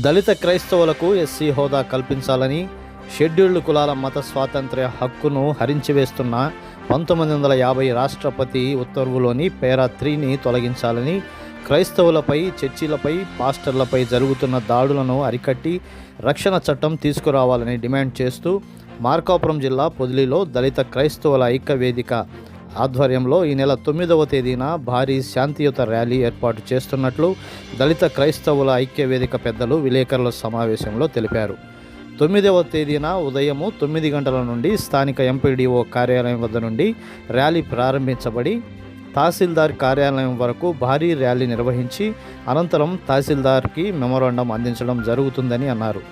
దళిత క్రైస్తవులకు ఎస్సీ హోదా కల్పించాలని, షెడ్యూల్డ్ కులాల మత స్వాతంత్ర్య హక్కును హరించివేస్తున్న 1950 రాష్ట్రపతి ఉత్తర్వులోని పేరా 3ని తొలగించాలని, క్రైస్తవులపై, చర్చిలపై, పాస్టర్లపై జరుగుతున్న దాడులను అరికట్టి రక్షణ చట్టం తీసుకురావాలని డిమాండ్ చేస్తూ మార్కాపురం జిల్లా పొదిలిలో దళిత క్రైస్తవుల ఐక్య వేదిక ఆధ్వర్యంలో ఈ నెల 9వ తేదీన భారీ శాంతియుత ర్యాలీ ఏర్పాటు చేస్తున్నట్లు దళిత క్రైస్తవుల ఐక్య వేదిక పెద్దలు విలేకరుల సమావేశంలో తెలిపారు. 9వ తేదీన ఉదయం 9 గంటల నుండి స్థానిక ఎంపీడీఓ కార్యాలయం వద్ద నుండి ర్యాలీ ప్రారంభించబడి తహసీల్దార్ కార్యాలయం వరకు భారీ ర్యాలీ నిర్వహించి అనంతరం తహసీల్దార్కి మెమోరాండం అందించడం జరుగుతుందని అన్నారు.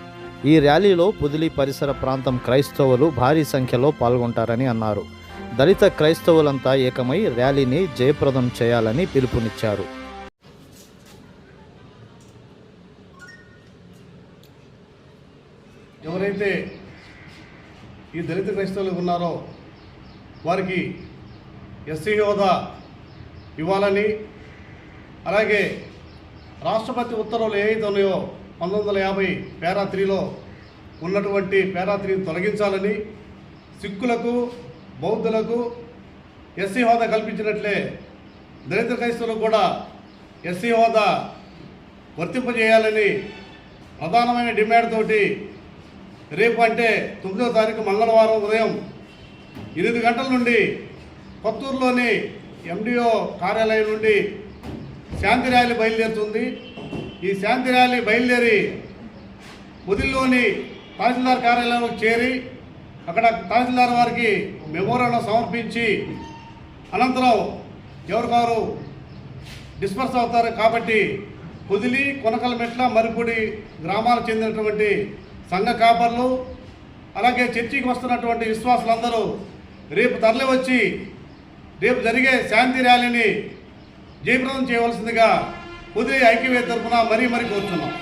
ఈ ర్యాలీలో పొదిలి పరిసర ప్రాంతం క్రైస్తవులు భారీ సంఖ్యలో పాల్గొంటారని అన్నారు. దళిత క్రైస్తవులంతా ఏకమై ర్యాలీని జయప్రదం చేయాలని పిలుపునిచ్చారు. ఎవరైతే ఈ దళిత క్రైస్తవులు ఉన్నారో వారికి ఎస్సీ హోదా ఇవ్వాలని, అలాగే రాష్ట్రపతి ఉత్తర్వులు ఏవైతే ఉన్నాయో 1950 పేరా 3లో ఉన్నటువంటి పేరా 3ని తొలగించాలని, సిక్కులకు, బౌద్ధులకు ఎస్సీ హోదా కల్పించినట్లే దళిత క్రైస్తవులకు కూడా ఎస్సీ హోదా వర్తింపజేయాలని ప్రధానమైన డిమాండ్ తోటి రేపు అంటే 9వ తారీఖు మంగళవారం ఉదయం 8 గంటల నుండి కొత్తూరులోని ఎండిఓ కార్యాలయం నుండి శాంతి ర్యాలీ బయలుదేరుతుంది. ఈ శాంతి ర్యాలీ బయలుదేరి పొదిల్లోని తహసీల్దార్ కార్యాలయంలోకి చేరి అక్కడ తహసీల్దార్ వారికి మెమోరాండం సమర్పించి అనంతరం ఎవరికారు డిస్పర్స్ అవుతారు. కాబట్టి పొదిలి, కొనకలమెట్ల, మరిపూడి గ్రామాలకు చెందినటువంటి సంఘ కాపర్లు, అలాగే చర్చికి వస్తున్నటువంటి విశ్వాసులందరూ రేపు తరలి వచ్చి రేపు జరిగే శాంతి ర్యాలీని జయప్రదం చేయవలసిందిగా పొదిలి ఐక్యవేదిక తరఫున మరీ కోరుతున్నాం.